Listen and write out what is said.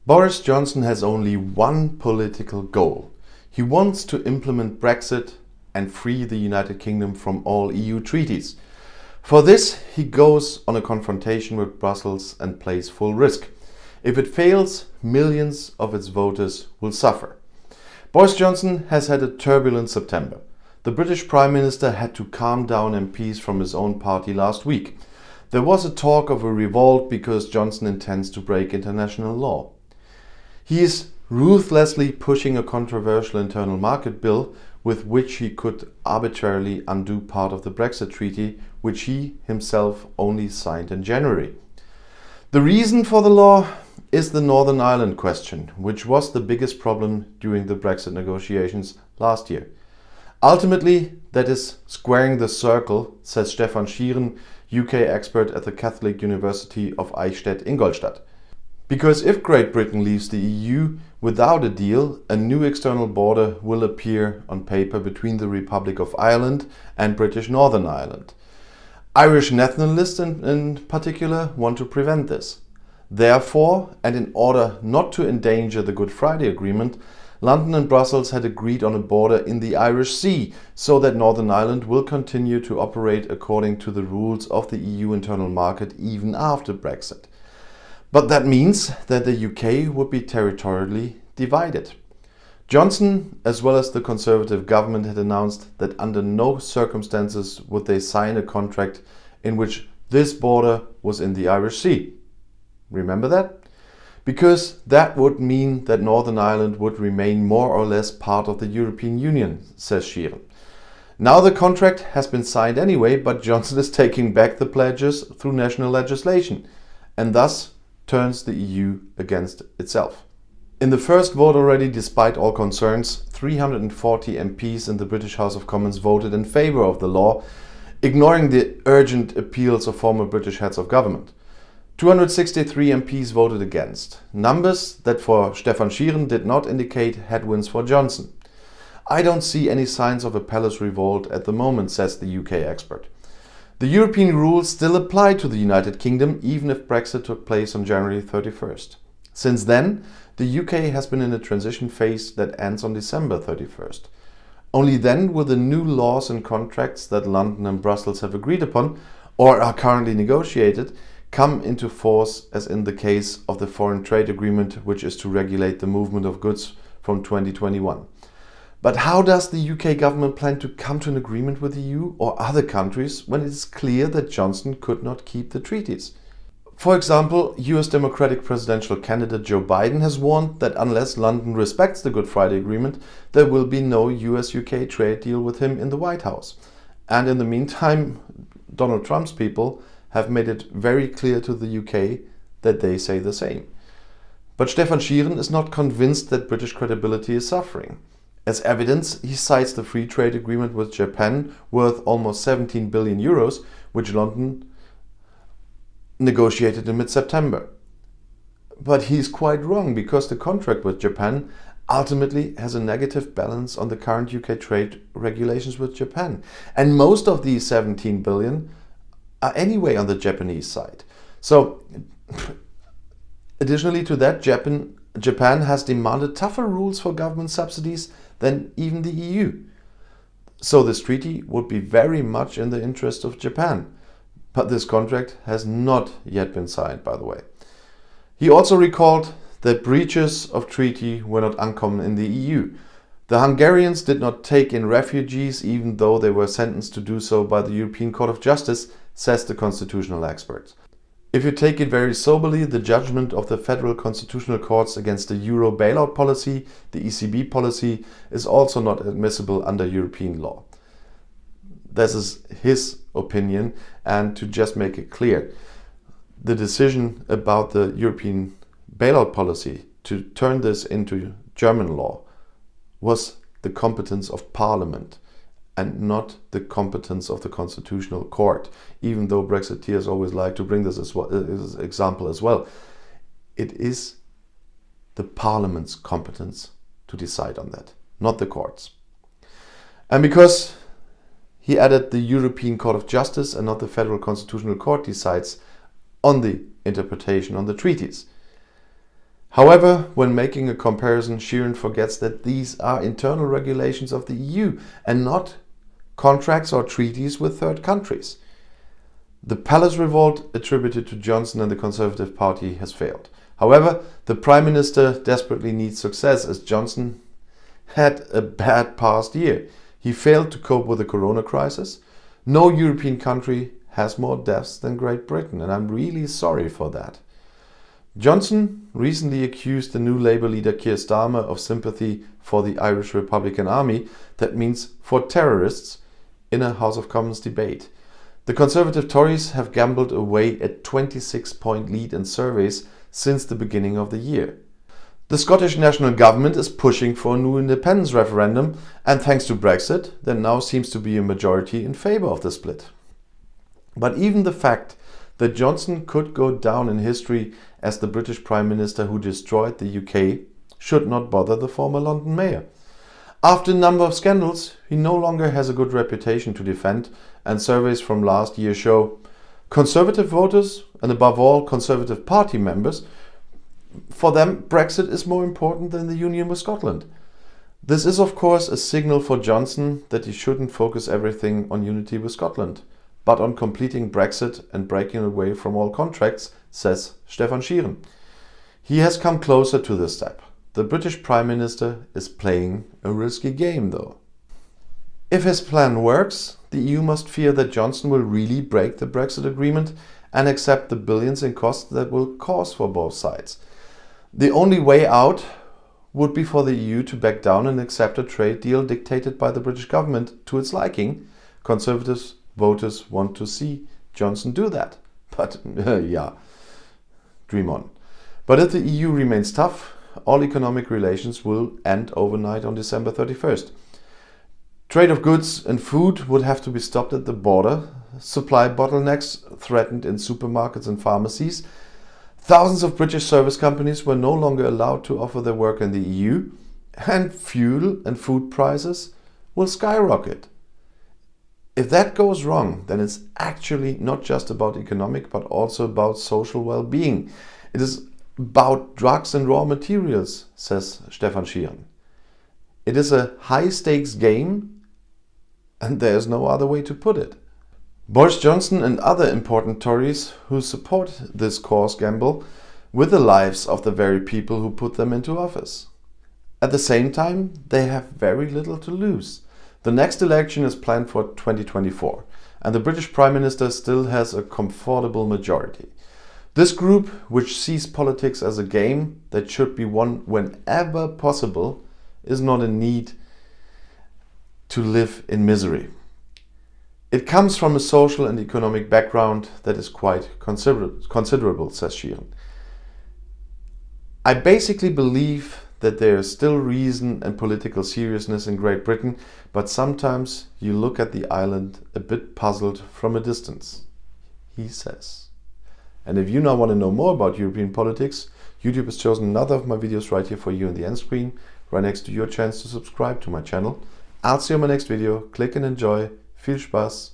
Boris Johnson has only one political goal. He wants to implement Brexit and free the United Kingdom from all EU treaties. For this, he goes on a confrontation with Brussels and plays full risk. If it fails, millions of its voters will suffer. Boris Johnson has had a turbulent September. The British Prime Minister had to calm down MPs from his own party last week. There was a talk of a revolt because Johnson intends to break international law. He is ruthlessly pushing a controversial internal market bill with which he could arbitrarily undo part of the Brexit treaty, which he himself only signed in January. The reason for the law is the Northern Ireland question, which was the biggest problem during the Brexit negotiations last year. Ultimately, that is squaring the circle, says Stefan Schieren, UK expert at the Catholic University of Eichstätt-Ingolstadt. Because if Great Britain leaves the EU without a deal, a new external border will appear on paper between the Republic of Ireland and British Northern Ireland. Irish nationalists in particular want to prevent this. Therefore, and in order not to endanger the Good Friday Agreement, London and Brussels had agreed on a border in the Irish Sea so that Northern Ireland will continue to operate according to the rules of the EU internal market even after Brexit. But that means that the UK would be territorially divided. Johnson, as well as the Conservative government, had announced that under no circumstances would they sign a contract in which this border was in the Irish Sea. Remember that? Because that would mean that Northern Ireland would remain more or less part of the European Union, says Schieren. Now the contract has been signed anyway, but Johnson is taking back the pledges through national legislation and thus turns the EU against itself. In the first vote already, despite all concerns, 340 MPs in the British House of Commons voted in favour of the law, ignoring the urgent appeals of former British heads of government. 263 MPs voted against, numbers that for Stefan Schieren did not indicate headwinds for Johnson. I don't see any signs of a palace revolt at the moment, says the UK expert. The European rules still apply to the United Kingdom even if Brexit took place on January 31st. Since then, the UK has been in a transition phase that ends on December 31st. Only then will the new laws and contracts that London and Brussels have agreed upon or are currently negotiated come into force, as in the case of the Foreign Trade Agreement, which is to regulate the movement of goods from 2021. But how does the UK government plan to come to an agreement with the EU or other countries when it is clear that Johnson could not keep the treaties? For example, US Democratic presidential candidate Joe Biden has warned that unless London respects the Good Friday Agreement, there will be no US-UK trade deal with him in the White House. And in the meantime, Donald Trump's people have made it very clear to the UK that they say the same. But Stefan Schieren is not convinced that British credibility is suffering. As evidence, he cites the free trade agreement with Japan worth almost 17 billion euros, which London negotiated in mid-September. But he's quite wrong, because the contract with Japan ultimately has a negative balance on the current UK trade regulations with Japan. And most of these 17 billion are anyway on the Japanese side. So, additionally to that, Japan has demanded tougher rules for government subsidies than even the EU. So this treaty would be very much in the interest of Japan. But this contract has not yet been signed, by the way. He also recalled that breaches of treaty were not uncommon in the EU. The Hungarians did not take in refugees, even though they were sentenced to do so by the European Court of Justice, says the constitutional expert. If you take it very soberly, the judgment of the federal constitutional courts against the euro bailout policy, the ECB policy, is also not admissible under European law. This is his opinion, and to just make it clear, the decision about the European bailout policy to turn this into German law was the competence of Parliament and not the competence of the Constitutional Court, even though Brexiteers always like to bring this as example as well. It is the Parliament's competence to decide on that, not the courts. And because he added the European Court of Justice and not the Federal Constitutional Court decides on the interpretation on the treaties. However, when making a comparison, Sheeran forgets that these are internal regulations of the EU and not contracts or treaties with third countries. The palace revolt attributed to Johnson and the Conservative Party has failed. However, the Prime Minister desperately needs success, as Johnson had a bad past year. He failed to cope with the corona crisis. No European country has more deaths than Great Britain, and I'm really sorry for that. Johnson recently accused the new Labour leader Keir Starmer of sympathy for the Irish Republican Army, that means for terrorists, in a House of Commons debate. The Conservative Tories have gambled away a 26-point lead in surveys since the beginning of the year. The Scottish National Government is pushing for a new independence referendum, and thanks to Brexit, there now seems to be a majority in favour of the split. But even the fact that Johnson could go down in history as the British Prime Minister who destroyed the UK should not bother the former London mayor. After a number of scandals, he no longer has a good reputation to defend, and surveys from last year show Conservative voters, and above all Conservative Party members, for them Brexit is more important than the union with Scotland. This is of course a signal for Johnson that he shouldn't focus everything on unity with Scotland, but on completing Brexit and breaking away from all contracts, says Stefan Sheeran. He has come closer to this step. The British Prime Minister is playing a risky game though. If his plan works, the EU must fear that Johnson will really break the Brexit agreement and accept the billions in costs that will cause for both sides. The only way out would be for the EU to back down and accept a trade deal dictated by the British government to its liking. Conservative voters want to see Johnson do that. But yeah, dream on. But if the EU remains tough, all economic relations will end overnight on December 31st. Trade of goods and food would have to be stopped at the border, supply bottlenecks threatened in supermarkets and pharmacies. Thousands of British service companies were no longer allowed to offer their work in the EU, and fuel and food prices will skyrocket. If that goes wrong, then it's actually not just about economic but also about social well-being. It is about drugs and raw materials, says Stefan Sheeran. It is a high-stakes game, and there is no other way to put it. Boris Johnson and other important Tories who support this coarse gamble with the lives of the very people who put them into office. At the same time, they have very little to lose. The next election is planned for 2024, and the British Prime Minister still has a comfortable majority. This group, which sees politics as a game that should be won whenever possible, is not in need to live in misery. It comes from a social and economic background that is quite considerable, says Sheeran. I basically believe that there is still reason and political seriousness in Great Britain, but sometimes you look at the island a bit puzzled from a distance, he says. And if you now want to know more about European politics, YouTube has chosen another of my videos right here for you on the end screen, right next to your chance to subscribe to my channel. I'll see you in my next video. Click and enjoy. Viel Spaß.